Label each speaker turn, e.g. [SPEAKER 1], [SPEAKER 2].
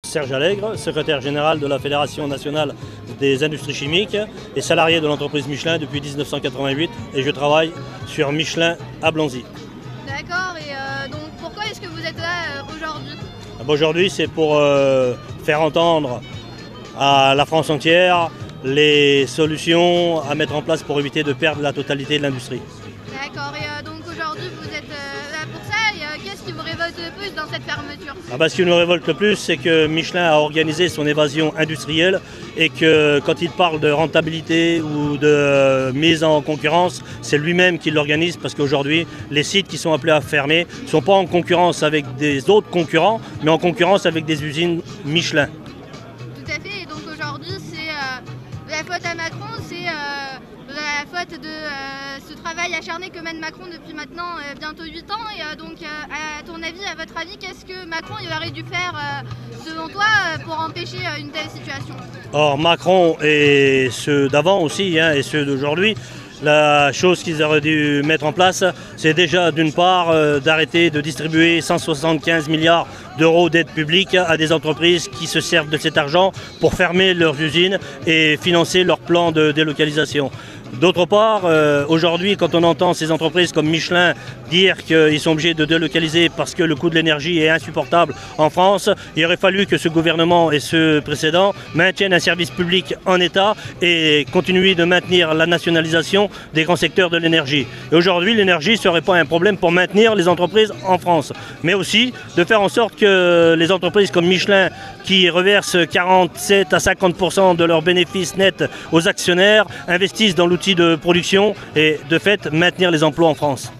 [SPEAKER 1] Serge Allègre, secrétaire général de la Fédération nationale des industries chimiques et salarié de l'entreprise Michelin depuis 1988 et je travaille sur Michelin à Blanzy.
[SPEAKER 2] D'accord, et donc pourquoi est-ce que vous êtes là aujourd'hui?
[SPEAKER 1] Aujourd'hui, c'est pour faire entendre à la France entière les solutions à mettre en place pour éviter de perdre la totalité de l'industrie.
[SPEAKER 2] D'accord, et donc aujourd'hui vous êtes là pour ça, et qu'est-ce qui vous révolte le plus dans cette fermeture?
[SPEAKER 1] Ce qui nous révolte le plus, c'est que Michelin a organisé son évasion industrielle et que quand il parle de rentabilité ou de mise en concurrence, c'est lui-même qui l'organise parce qu'aujourd'hui, les sites qui sont appelés à fermer ne sont pas en concurrence avec des autres concurrents, mais en concurrence avec des usines Michelin.
[SPEAKER 2] Tout à fait, et donc aujourd'hui c'est la faute à Macron, c'est la faute de ce travail acharné que mène Macron depuis maintenant bientôt 8 ans. Et donc à ton avis, à votre avis, qu'est-ce que Macron il aurait dû faire selon toi pour empêcher une telle situation?
[SPEAKER 1] Or Macron et ceux d'avant aussi et ceux d'aujourd'hui, la chose qu'ils auraient dû mettre en place, c'est déjà d'une part d'arrêter de distribuer 175 milliards d'euros d'aide publique à des entreprises qui se servent de cet argent pour fermer leurs usines et financer leur plan de délocalisation. D'autre part, aujourd'hui, quand on entend ces entreprises comme Michelin dire qu'ils sont obligés de délocaliser parce que le coût de l'énergie est insupportable en France, il aurait fallu que ce gouvernement et ce précédent maintiennent un service public en état et continuent de maintenir la nationalisation des grands secteurs de l'énergie. Et aujourd'hui, l'énergie ne serait pas un problème pour maintenir les entreprises en France, mais aussi de faire en sorte que les entreprises comme Michelin, qui reversent 47 à 50% de leurs bénéfices nets aux actionnaires, investissent dans l'outil de production et de fait maintenir les emplois en France.